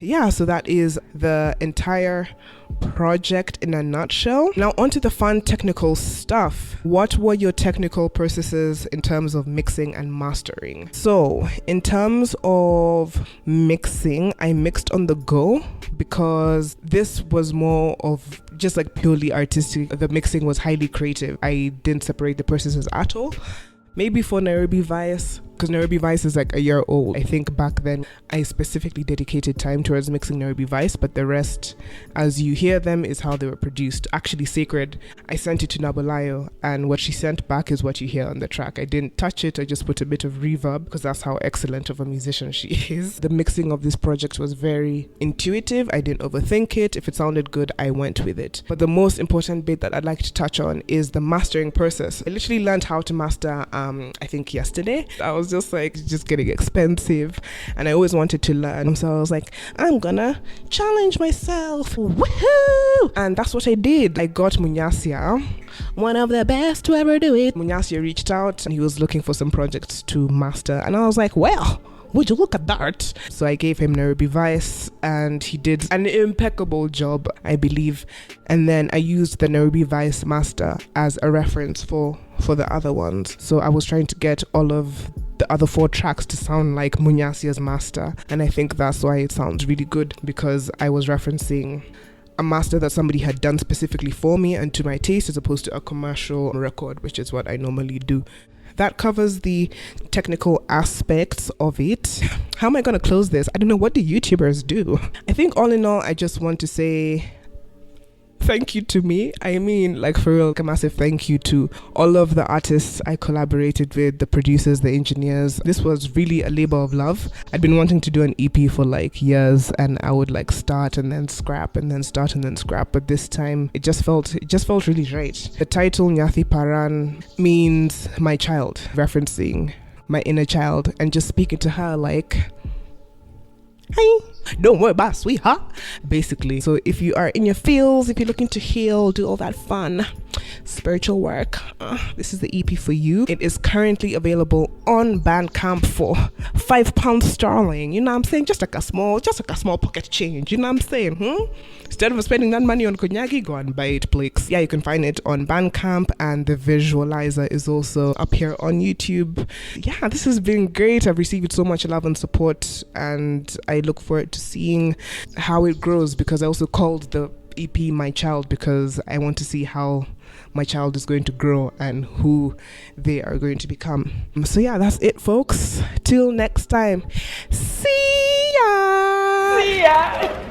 Yeah, so that is the entire project in a nutshell. Now onto the fun technical stuff. What were your technical processes in terms of mixing and mastering? So in terms of mixing, I mixed on the go because this was more of just like purely artistic. The mixing was highly creative. I didn't separate the processes at all. Maybe for Nairobi Vice, because Nairobi Vice is like a year old. I think back then I specifically dedicated time towards mixing Nairobi Vice, but the rest, as you hear them, is how they were produced. Actually, Sacred, I sent it to Nabolayo, and what she sent back is what you hear on the track. I didn't touch it, I just put a bit of reverb, because that's how excellent of a musician she is. The mixing of this project was very intuitive. I didn't overthink it. If it sounded good, I went with it. But the most important bit that I'd like to touch on is the mastering process. I literally learned how to master, I think yesterday. I was just like, just getting expensive, and I always wanted to learn, so I was like, I'm gonna challenge myself. Woohoo! And that's what I did. I got Munyasia, one of the best to ever do it. Munyasia reached out and he was looking for some projects to master, and I was like, well, would you look at that? So I gave him Nairobi Vice and he did an impeccable job, I believe. And then I used the Nairobi Vice master as a reference for the other ones. So I was trying to get all of the other 4 tracks to sound like Munyasia's master. And I think that's why it sounds really good, because I was referencing a master that somebody had done specifically for me and to my taste, as opposed to a commercial record, which is what I normally do. That covers the technical aspects of it. How am I going to close this? I don't know. What do YouTubers do? I think all in all, I just want to say thank you to me. I mean, like for real, a massive thank you to all of the artists I collaborated with, the producers, the engineers. This was really a labor of love. I'd been wanting to do an EP for like years, and I would like start and then scrap and then start and then scrap. But this time it just felt really right. The title Nyathi Paran means my child, referencing my inner child and just speaking to her like, hi, don't worry about it, sweetheart, basically. So if you are in your feels, if you're looking to heal, do all that fun spiritual work, this is the EP for you. It is currently available on Bandcamp for £5 sterling. You know what I'm saying? Just like a small pocket change. You know what I'm saying? Instead of spending that money on konyagi, go and buy it, please. Yeah, you can find it on Bandcamp, and the visualizer is also up here on YouTube. Yeah, this has been great. I've received so much love and support, and I look forward to seeing how it grows, because I also called the EP My Child, because I want to see how my child is going to grow and who they are going to become. So yeah, that's it, folks. Till next time. See ya!